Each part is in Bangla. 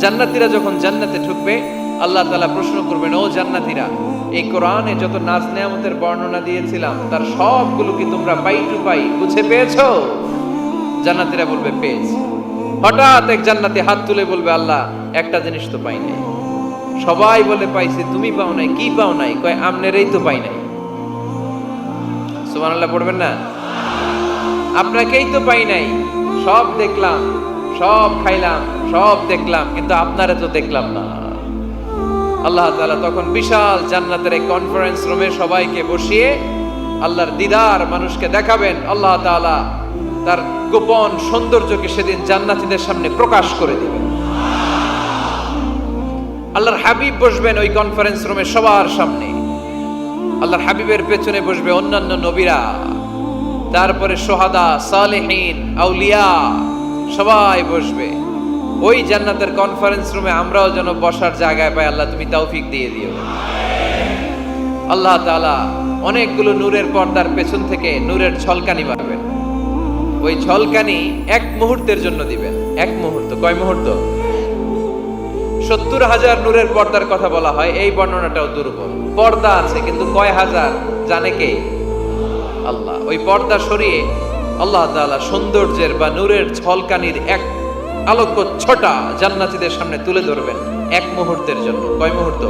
জান্নাতীরা যখন জান্নাতে ঢুকবে, আল্লাহ তাআলা প্রশ্ন করবেন, ও জান্নাতীরা, এই কোরআনে যত নাজ নেয়ামতের বর্ণনা দিয়েছিলাম তার সবগুলো কি তোমরা পাই টু পাই বুঝে পেয়েছো? জান্নাতীরা বলবে পেয়েছি। হঠাৎ এক জান্নাতি হাত তুলে বলবে, আল্লাহ একটা জিনিস তো পাই নাই। সবাই বলে পাইছি, তুমি পাও নাই। কি পাও নাই? কয় আমনেরই তো পাই নাই। সুবহানাল্লাহ পড়বেন না? আপনাকেই তো পাই নাই। সব দেখলাম, সব খাইলাম, সব দেখলাম, কিন্তু আপনারে তো দেখলাম না। আল্লাহ তাআলা তখন বিশাল জান্নাতের এক কনফারেন্স রুমে সবাইকে বসিয়ে আল্লাহর দিদার মানুষকে দেখাবেন। আল্লাহ তাআলা তার গোপন সৌন্দর্যকে সেদিন জান্নাতীদের সামনে প্রকাশ করে দিবেন। আল্লাহর হাবিব বসবেন ওই কনফারেন্স রুমে সবার সামনে। আল্লাহর হাবিবের পেছনে বসবে অন্যান্য নবীরা, তারপরে সোহাদা, সালেহীন, আউলিয়া সবাই বসবে। ওই জান্নাতের কনফারেন্স রুমে আমরাও যেন বসার জায়গায় পাই, আল্লাহ তুমি তৌফিক দিয়ে দিও। আল্লাহ তাআলা অনেকগুলো নূরের পর্দার পেছন থেকে নূরের ঝলকানি মারবেন। ওই ঝলকানি এক মুহূর্তের জন্য দিবেন। এক মুহূর্ত। কয় মুহূর্ত? 70,000 নূরের পর্দার কথা বলা হয়, এই বর্ণনাটাও দুর্বল। পর্দা আছে কিন্তু কয় হাজার জানে কে? আল্লাহ। ওই পর্দা সরিয়ে আল্লাহ তাআলা সৌন্দর্যের বা নূরের ঝলকানির এক আলোকচ্ছটা জান্নাতীদের সামনে তুলে ধরবেন এক মুহূর্তের জন্য। কয় মুহূর্ত?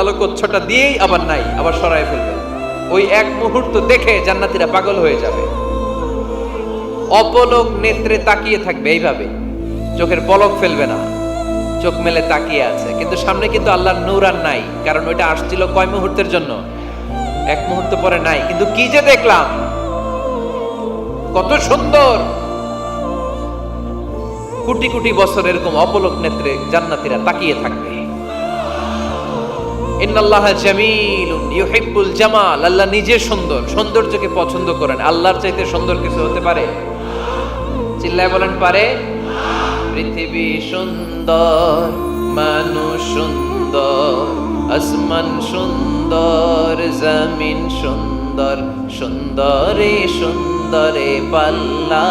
আলোকচ্ছটা দিয়েই আবার নাই, আবার সরায় ফেলবেন। ওই এক মুহূর্ত দেখে জান্নাতীরা পাগল হয়ে যাবে, অপলক নেত্রে তাকিয়ে থাকবে। এইভাবে চোখের পলক ফেলবে না, চোখ মেলে তাকিয়ে আছে। কিন্তু সামনে কিন্তু আল্লাহর নূর আর নাই, কারণ ওইটা আসছিল কয় মুহূর্তের জন্য? এক মুহূর্ত পরে নাই। কিন্তু কি যে দেখলাম, কত সুন্দর! কোটি কোটি বছর এরকম অপলক নেত্রে জান্নাতীরা তাকিয়ে থাকবে। ইন্নাল্লাহা জামিলুন ইউহিব্বুল জামাল। আল্লাহ নিজে সুন্দর, সৌন্দর্যকে পছন্দ করেন। আল্লাহর চাইতে সুন্দর কিছু হতে পারে? চিল্লায় বলেন পারে? পৃথিবী সুন্দর, মানুষ সুন্দর, আসমান সুন্দর, জমিন সুন্দর, সুন্দরে সুন্দরে পাল্লা।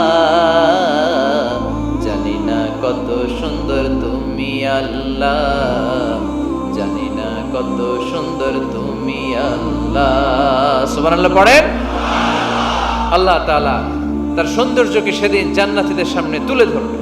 জানি না কত সুন্দর তুমি আল্লাহ, জানি না কত সুন্দর তুমি আল্লাহ। সুবহানাল্লাহ পড়েন। আল্লাহ তাআলা তার সৌন্দর্যকে সেদিন জান্নাতীদের সামনে তুলে ধরবে।